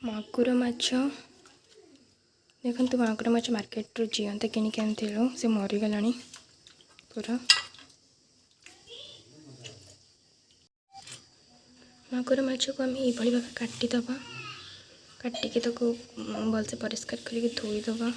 मागुर माछ देखो मागुर माछ मार्केट रू जीवंत किनिक आनिलु से मरीगला पूरा। मागुर माछ को आम ये भाव काटिदबा काटिकी भलसे परिष्कार करके धोईदबा।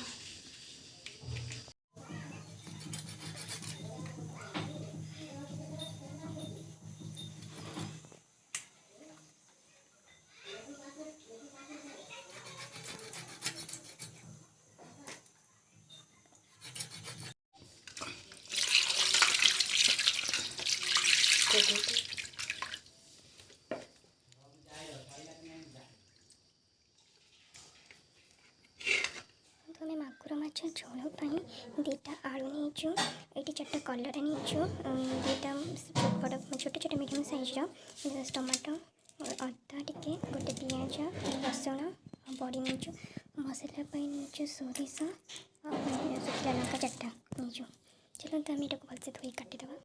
तुम्हें मागुर माछ झोल दीटा आलू नहीं ये चार्टा कलर नहीं दीटा बड़ छोटे छोटे मीडियम साइज टमाटो अदा टिके गोटे पिंज रसुण बड़ी नहीं मसला नहीं सोरिष शुखला लंका चार्टा नहीं। चलो तो आम यहाँ भलसे धोई काटिदेवा।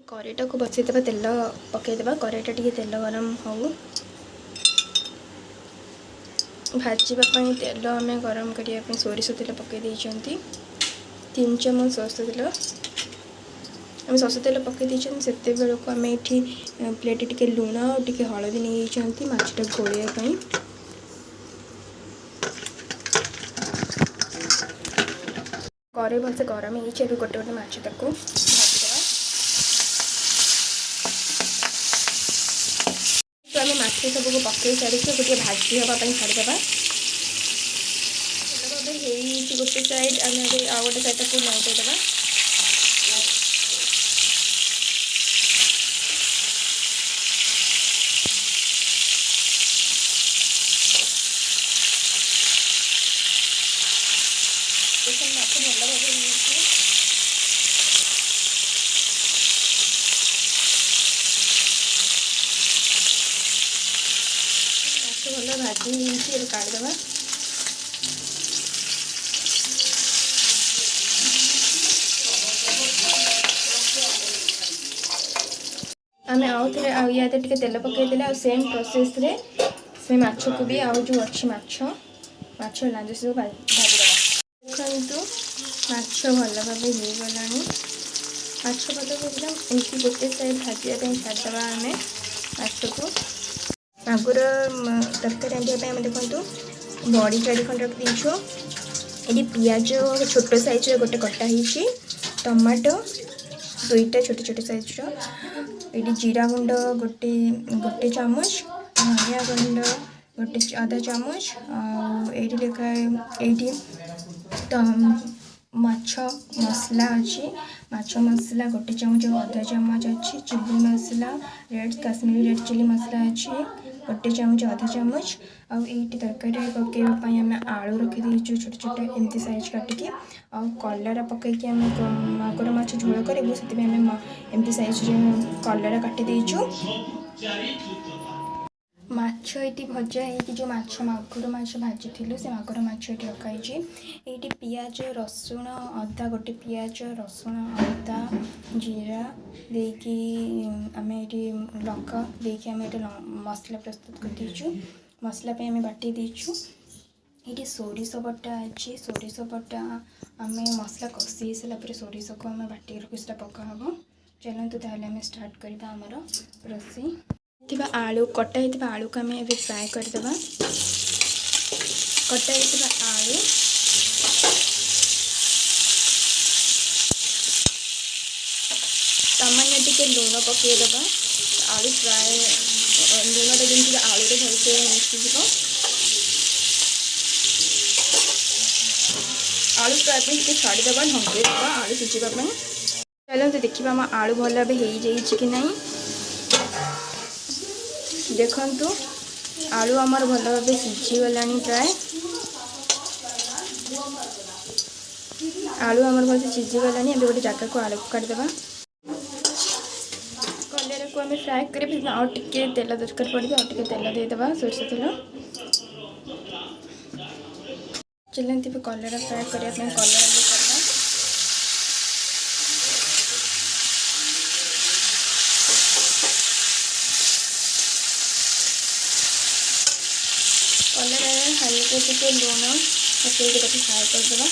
करेटा को बसईदे तेल पकईदे करेटा टी तेल गरम हो भाजवाई तेल आम गरम करने सोरिष तेल पकई 3 चमच सरस तेल आम सरस तेल पकई से बेलू आम ये प्लेट टे लुण और टे हलदी नहीं माछटा घोड़ाई कड़े भलसे गरम हो गोटे गोटे माछ ताको आम माछ सबको पकई सारी गोटे भाजी हाँपाई छाड़ीदे गोटे साइड आम आ गोटे साइड को नौटेदे माछ भल भाव भल भाजी काढ़ीदे आम आउ थे या टे तेल पकईदे सेम प्रोसेस रे से माछ को भी आउ जो अच्छी माछ लांज सब भाजीदे देखु माछ भल भाव हो गला माछ भल भाजला एमती गोटे साइड भाजापी छाड़दे आम माछ को मागुर तरकारी रांधिया आम देखु बड़ी 4 खंड रखीदेचु ये पियाज छोट साइज गोटे कटा ही टमाटो 2टा छोटे छोटे साइज ये जीरा गुंड गोटे गोटे चामच धनिया गुंड गोटे आधा चामच ये लिखा ये माछ मसला अच्छी माछ मसला गोटे चामच आधा चामच अच्छी चिली मसला रेड काश्मीरी रेड चिली मसला अच्छी गोटे चामच आधा चामच आईटी तरकारी पकईवाई आम आलू रखीदेचु छोटे छोटे एमती साइज काटिकी कलरा पकईकी आम मागुर माछ झोल करूँ से एमती साइज कलरा काटिदेचु माछ ये भजा है जो माछ मागुर माछ भाजी से मागुर माछ ये रखाई ये पियाज रसुण अदा गोटे पियाज रसुण अदा जीरा देकी आम ये लंका देकी आम ये मसला प्रस्तुत कर मसला पे आम बाटी देचु ये सोरिष बटा अच्छी सोरिष बटा आम मसला कषि सारापर सोरिष को आम बाटी रखी से पकाहब। चलते ताहले आम स्टार्ट करवा आमर रोषेई आलू कटा होता आलू को आम ए फ्राए करदे कटा होता आलू सामान्य टिके लुण पकईदे आलू फ्राए लुणटा जमी आलू भलसे मिसीज आलू फ्राए टे छाड़ीदे ढंगे आलू सीझापी। चलते देखा आम आलू भल भाव हो कि नहीं देखु आलू आमर भल भाव सीझीगला प्राय आलू आमर भल सीझीगला अब गोटे जगह को आलू को काटिदे कलर को आम फ्राए कर टे तेल दरकार पड़े टे तेल देदेबा सोरिष तेल चलते कलर फ्राए करने कलर कलर हल्के टिके लुण पकईकि फ्राए करदे।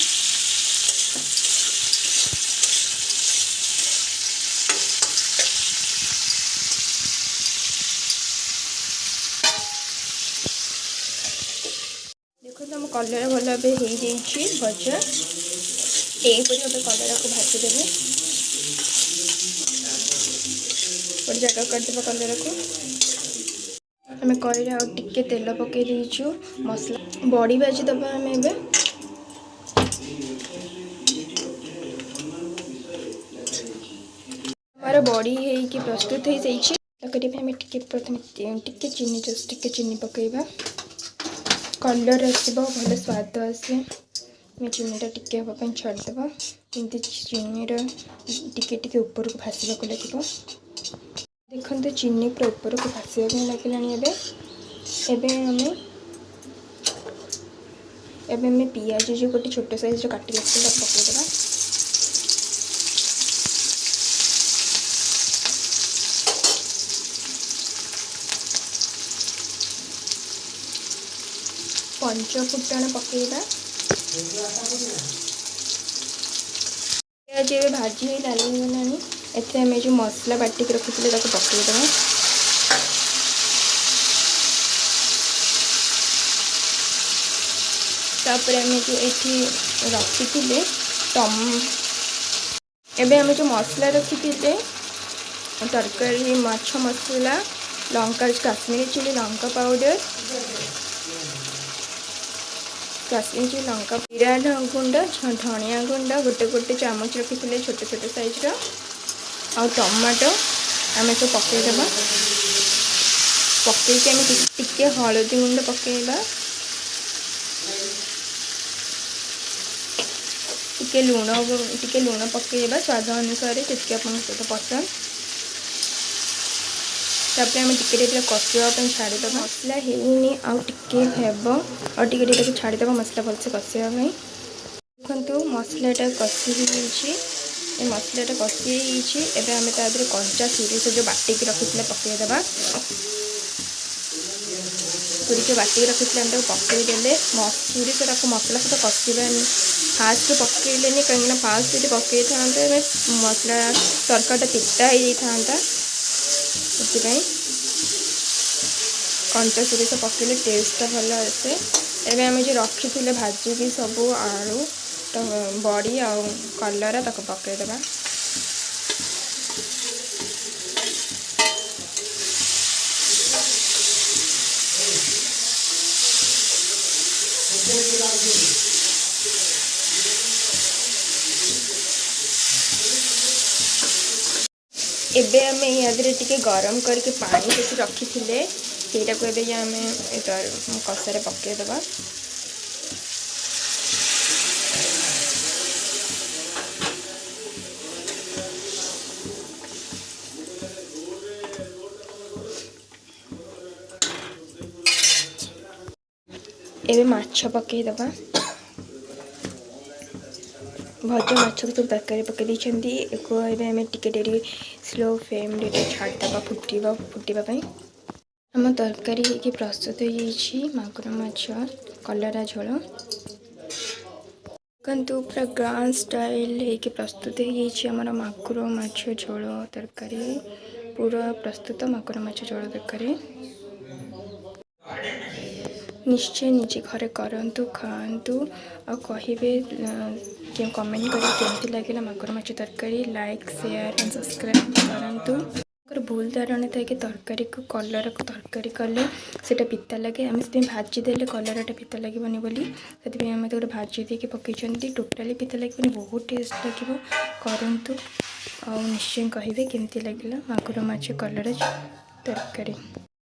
देखो आम कलर भल भाव हो भजा यहीपरी गोटे कलर को भाजीदेवे गोटे जगह करदे कलर को आम कड़े आगे तेल पकई देचु मसला बड़ी भाजी दबा आम ए हमारा बड़ी है प्रस्तुत हो जाए प्रथम टिके चीनी जस्ट टिके चीनी पकईबा कलर आसो भल स्वाद आसे चीनीटा टिके हाँपाई छाड़देवा एमती चीनीर टिके टिके ऊपर को भासवाक लगे। देखते चीनी पूरा ऊपर को भासवाक लगे। एबे पियाज जो गोटे छोट साइज काटी पकईदेवा पंचफुटण पकईबा पियाज ए भाजी लाली गलानी एथे आम जो मसला बाटिक रखी पकईदेवा तापर आम जो ये रखी एबे आम जो मसला रखी तरकारी माछ मसला लंका काश्मीरी चिली लंका पाउडर काश्मीरी चिली लंका जीरा गुंड धनिया गुंड गोटे गोटे चामच रखी छोटे छोटे साइज आ टमाटो आम सब पकईदेवा पकईकि आम टिके हलदी गुंड पकईबा टिके लुण पकईबा स्वाद अनुसार जितके आप पसंद तापर आम टिके कषापी छाड़ीद मसला होनी आउ टिके हेब और टिके छाड़ीद मसला भलसे कषापी देखु मसलाटा कषि हो मसलाटा कषि एवं आम तादे कंचा सोरिष जो बाटिक रखी पकईदेवा सोरिष बाटिक रखी पकईदे सोरिषटा मसला सहित कषा फास्ट पकईले कहीं फास्ट जो पकई था मसला तरकारीटा तीता हो जाता से कंचा सोरिष पकईले टेस्टा भल आसे। एवं आम जो रखी थे भाजिकी सब आलू बड़ी आ कलर तक पकईदेवा एबे आम यादे टिके गरम करके पानी से रखी सेटा को आम कषारे पकईदेवा एबे माछ पकईदेवा भजा माछ को सब तरकारी पकई देती आम टिके स्लो फ्लेम छाड़देवा फुटापी आम तरकारी हो प्रस्तुत हो मागुर माछ कलरा झोल देखु पूरा ग्रांड स्टाइल हो प्रस्तुत होमर मागुर माछ झोल तरकारी पूरा प्रस्तुत मागुर माछ झोल तरकारी निश्चय निजे घरे करंतु खाआंतु और कहिबे कि कमेंट करी केमती लगे मागुर माछ तरकारी लाइक शेयर एंड सब्सक्राइब करंतु भूल धारणा था कि तरकारी को कलर को तरकारी कले सेटा पिता लगे आम से भाजी देले कलरटा पिता लगे बोली से आम तो भाजी देके पकई टोटाली पिता लगे बहुत टेस्ट लगे करंतु और निश्चय कहिबे केमती लगे मागुर माछ कलर तरकारी।